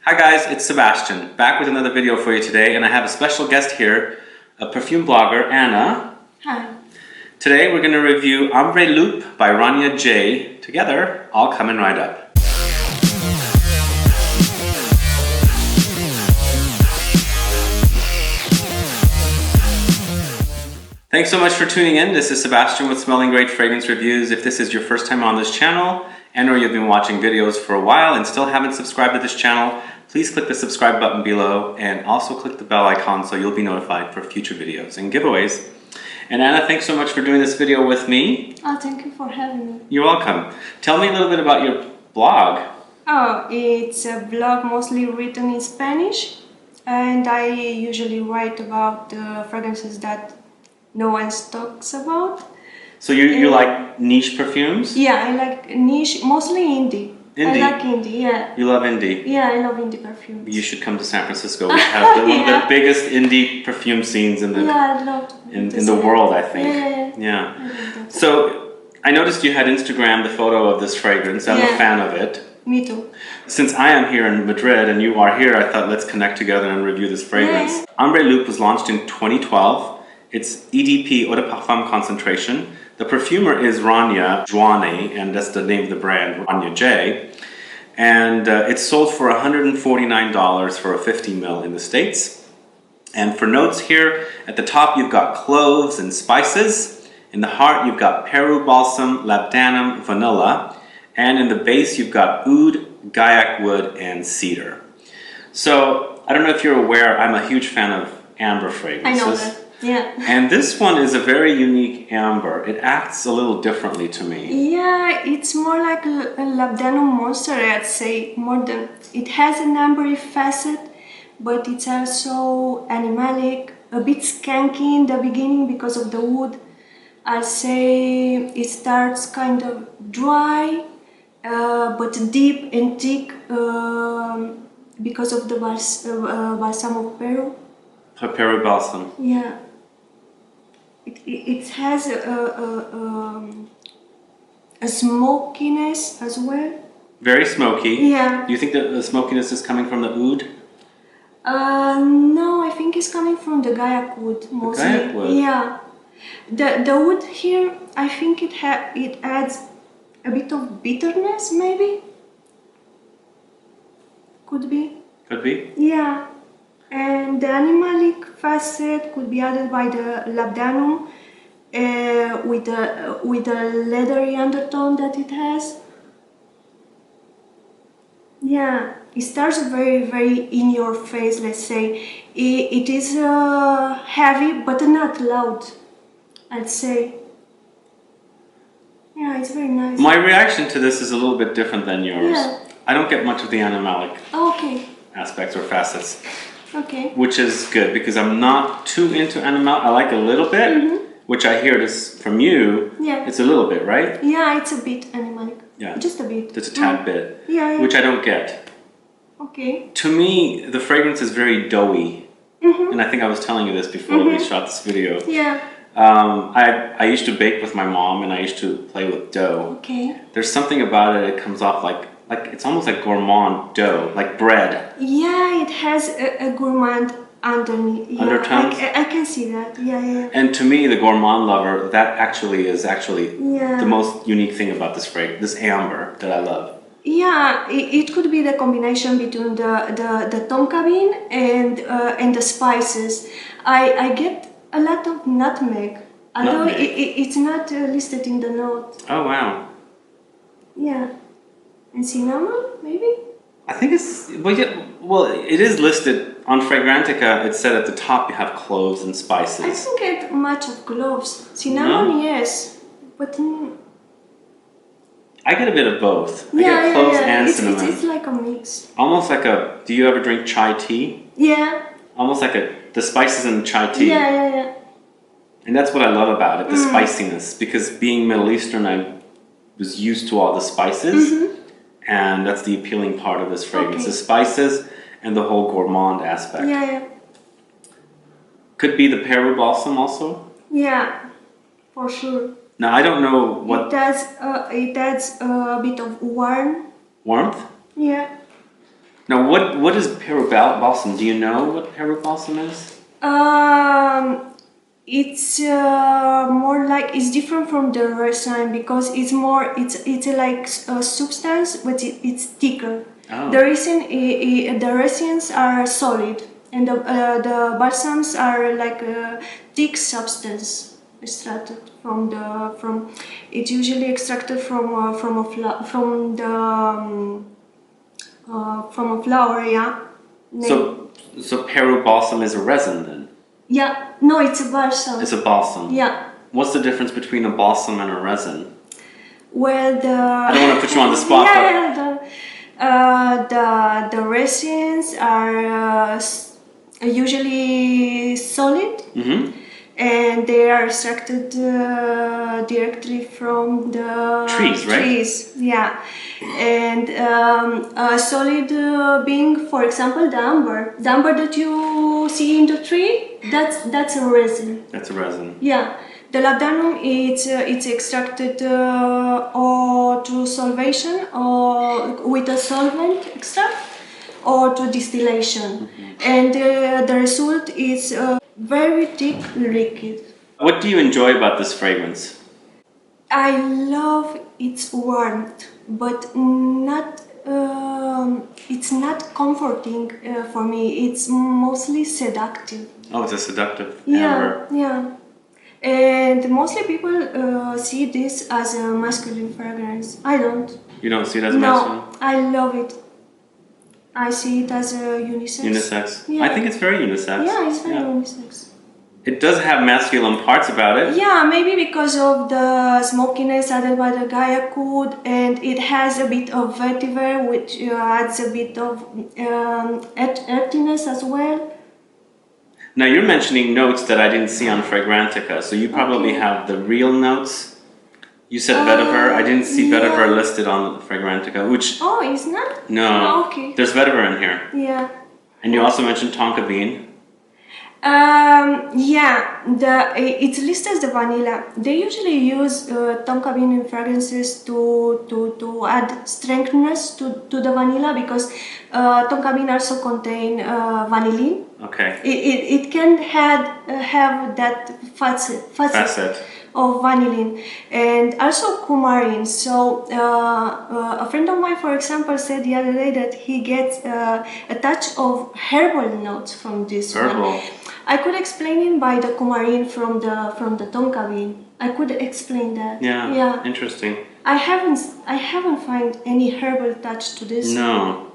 Hi guys, it's Sebastian, back with another video for you today, and I have a special guest here, a perfume blogger, Anna. Hi. Today we're going to review Ambre Loup by Rania J. Together, all coming right up. Thanks so much for tuning in. This is Sebastian with Smelling Great Fragrance Reviews. If this is your first time on this channel, and or you've been watching videos for a while and still haven't subscribed to this channel, please click the subscribe button below and also click the bell icon so you'll be notified for future videos and giveaways. And Anna, thanks so much for doing this video with me. Oh, thank you for having me. You're welcome. Tell me a little bit about your blog. Oh, it's a blog mostly written in Spanish, and I usually write about the fragrances that no one talks about. So you like niche perfumes? Yeah, I like niche, mostly indie. Indie? I like indie, yeah. You love indie? Yeah, I love indie perfumes. You should come to San Francisco. We have one of the biggest indie perfume scenes in the in the world, I think. Yeah. So I noticed you had Instagrammed the photo of this fragrance. I'm a fan of it. Me too. Since I am here in Madrid and you are here, I thought let's connect together and review this fragrance. Ambre Loup was launched in 2012. It's EDP Eau De Parfum concentration. The perfumer is Rania Jouaneh, and that's the name of the brand, Rania J. And it's sold for $149 for a 50 ml in the States. And for notes here, at the top you've got cloves and spices. In the heart you've got Peru balsam, Labdanum, vanilla. And in the base you've got oud, Gaiac wood, and cedar. So I don't know if you're aware, I'm a huge fan of amber fragrances. I know that. Yeah. And this one is a very unique amber. It acts a little differently to me. Yeah, it's more like a Labdanum monster, I'd say. More than it has an ambery facet, but it's also animalic, a bit skanky in the beginning because of the wood. I'd say it starts kind of dry, but deep and thick because of the balsam of Peru. Peru balsam. Yeah. It has a smokiness as well. Very smoky. Yeah. Do you think that the smokiness is coming from the oud? No, I think it's coming from the Gaiac wood mostly. The Gaiac wood. Yeah. The wood here, I think it adds a bit of bitterness, maybe. Could be. Could be. Yeah. And the animalic facet could be added by the Labdanum with a leathery undertone that it has. Yeah, it starts very, very in your face, let's say. It is heavy but not loud, I'd say. Yeah, it's very nice. My reaction to this is a little bit different than yours. Yeah. I don't get much of the animalic aspects or facets. Okay. Which is good because I'm not too into animal. I like a little bit, which I hear this from you. Yeah. It's a little bit, right? Yeah, it's a bit animalic. Yeah. Just a bit. Just a tad bit. Yeah. Which I don't get. Okay. To me, the fragrance is very doughy. And I think I was telling you this before we shot this video. Yeah. I used to bake with my mom and I used to play with dough. Okay. There's something about it, it comes off like it's almost like gourmand dough, like bread. Yeah, it has a gourmand underneath. Yeah, undertones? I can see that. Yeah. And to me, the gourmand lover, that is the most unique thing about this fragrance, this amber that I love. Yeah, it could be the combination between the tonka bean and the spices. I get a lot of nutmeg, although it's not listed in the note. Oh wow. Yeah. And cinnamon, maybe? I think it's, well, it is listed on Fragrantica. It said at the top you have cloves and spices. I don't get much of cloves. Cinnamon, yes, but I get a bit of both. I get cloves and cinnamon. It's like a mix. Almost like do you ever drink chai tea? Yeah. Almost like the spices in chai tea. Yeah. And that's what I love about it, the spiciness. Because being Middle Eastern, I was used to all the spices. And that's the appealing part of this fragrance. The spices and the whole gourmand aspect. Yeah. Could be the Peru balsam also? Yeah, for sure. Now I don't know what... It adds a bit of warmth. Warmth? Yeah. Now, what is Peru balsam? Do you know what Peru balsam is? It's more like it's different from the resin because it's more it's like a substance, but it's thicker. Oh. The resins are solid, and the balsams are like a thick substance extracted from. It's usually extracted from a flower, yeah. So Peru balsam is a resin then? Yeah, no, it's a balsam. It's a balsam. Yeah. What's the difference between a balsam and a resin? Well, I don't want to put you on the spot. The resins are usually solid, and they are extracted directly from the trees, right? Trees, yeah. And solid being, for example, the amber that you see in the tree. That's a resin. That's a resin. Yeah. The labdanum, it's extracted or through solvation or with a solvent extract or to distillation. And the result is a very thick liquid. What do you enjoy about this fragrance? I love its warmth, but not. It's not comforting for me. It's mostly seductive. Oh, it's a seductive Yeah, amber. yeah. And mostly people see this as a masculine fragrance. I don't. You don't see it as a masculine? No, I love it. I see it as a unisex. Unisex. Yeah. I think it's very unisex. Yeah, it's very unisex. It does have masculine parts about it. Yeah, maybe because of the smokiness added by the Gaiac wood, and it has a bit of vetiver, which adds a bit of earthiness as well. Now you're mentioning notes that I didn't see on Fragrantica, so you probably have the real notes. You said vetiver. I didn't see vetiver listed on Fragrantica, which... Oh, it's not? No. Oh, okay. There's vetiver in here. Yeah. And you also mentioned Tonka bean. Yeah, it's listed as the vanilla. They usually use tonka bean in fragrances to add strengthness to the vanilla because tonka bean also contain vanillin. Okay. It can have that facet of vanillin and also coumarin. So a friend of mine, for example, said the other day that he gets a touch of herbal notes from this one. I could explain it by the coumarin from the tonka bean. I could explain that. Yeah. Yeah. Interesting. I haven't find any herbal touch to this. No,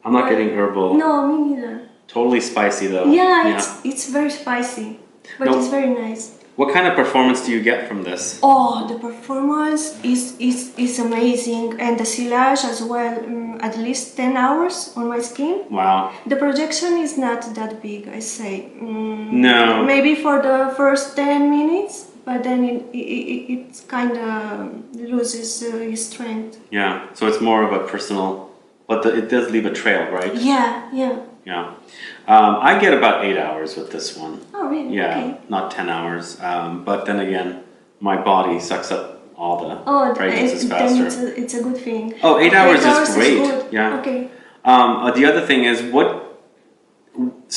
I'm not getting herbal. No, me neither. Totally spicy though. Yeah, it's very spicy, but it's very nice. What kind of performance do you get from this? Oh, the performance is amazing, and the silage as well. At least 10 hours on my skin. Wow. The projection is not that big, I say. No. Maybe for the first 10 minutes, but then it kind of loses its strength. Yeah. So it's more of a personal, but it does leave a trail, right? Yeah. Yeah. I get about 8 hours with this one. Oh, really? Yeah, Okay. not 10 hours. But then again, my body sucks up all the fragrances faster. Then it's a good thing. Oh, 8 hours is great. Good. Yeah. Okay. The other thing is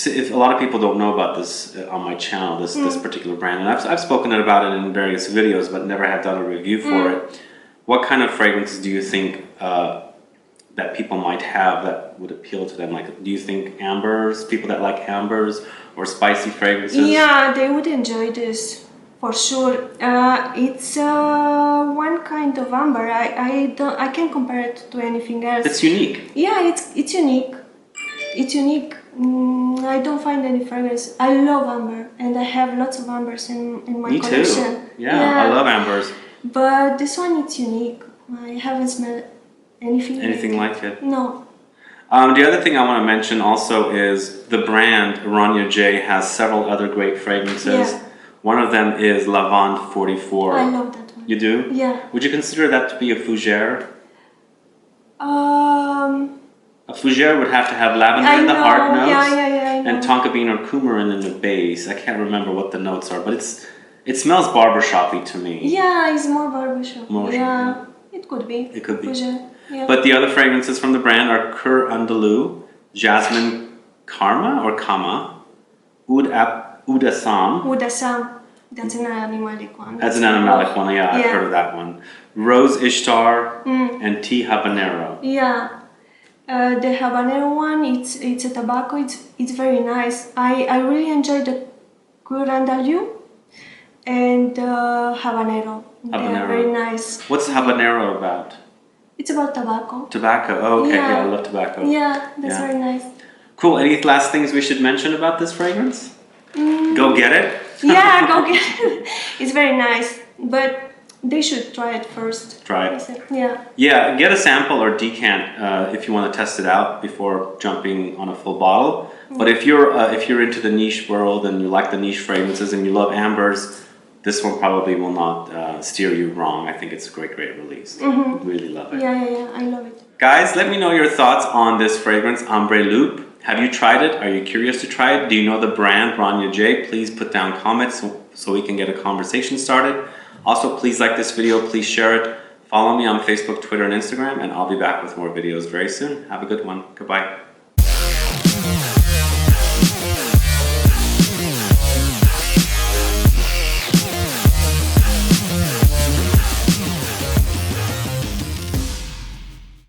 if a lot of people don't know about this on my channel, this particular brand, and I've spoken about it in various videos, but never have done a review for it. What kind of fragrances do you think that people might have that would appeal to them? Like, do you think ambers, people that like ambers or spicy fragrances? Yeah, they would enjoy this for sure. It's one kind of amber. I can't compare it to anything else. It's unique. Yeah, it's unique. It's unique. I don't find any fragrance. I love amber, and I have lots of ambers in my collection. Me too. Yeah, I love ambers. But this one, it's unique. I haven't smelled anything like it. No. The other thing I want to mention also is the brand Rania J has several other great fragrances. Yeah. One of them is Lavande 44. I love that one. You do? Yeah. Would you consider that to be a fougere? A fougere would have to have lavender in the heart notes, yeah, and tonka bean or coumarin in the base. I can't remember what the notes are, but it smells barbershoppy to me. Yeah, it's more barbershop. Yeah. It could be. It could be. Fougere. Yeah. But the other fragrances from the brand are Cur Andalou, jasmine karma or kama, udasam. Udasam. That's an animalic one. That's an animalic one, yeah, I've heard of that one. Rose Ishtar and tea habanero. Yeah. The habanero one, it's a tobacco. It's very nice. I really enjoy the Andalou and habanero. They are very nice. What's habanero about? It's about tobacco. Tobacco. Oh, okay. Yeah, I love tobacco. Yeah, that's very nice. Cool. Any last things we should mention about this fragrance? Go get it. Yeah, go get it. It's very nice, but they should try it first. Try it. Yeah. Yeah, get a sample or decant if you want to test it out before jumping on a full bottle. But if you're into the niche world and you like the niche fragrances and you love ambers, this one probably will not steer you wrong. I think it's a great release. Really love it. Yeah, I love it. Guys, let me know your thoughts on this fragrance, Ambre Loup. Have you tried it? Are you curious to try it? Do you know the brand, Rania J? Please put down comments so we can get a conversation started. Also, please like this video, please share it. Follow me on Facebook, Twitter, and Instagram, and I'll be back with more videos very soon. Have a good one. Goodbye.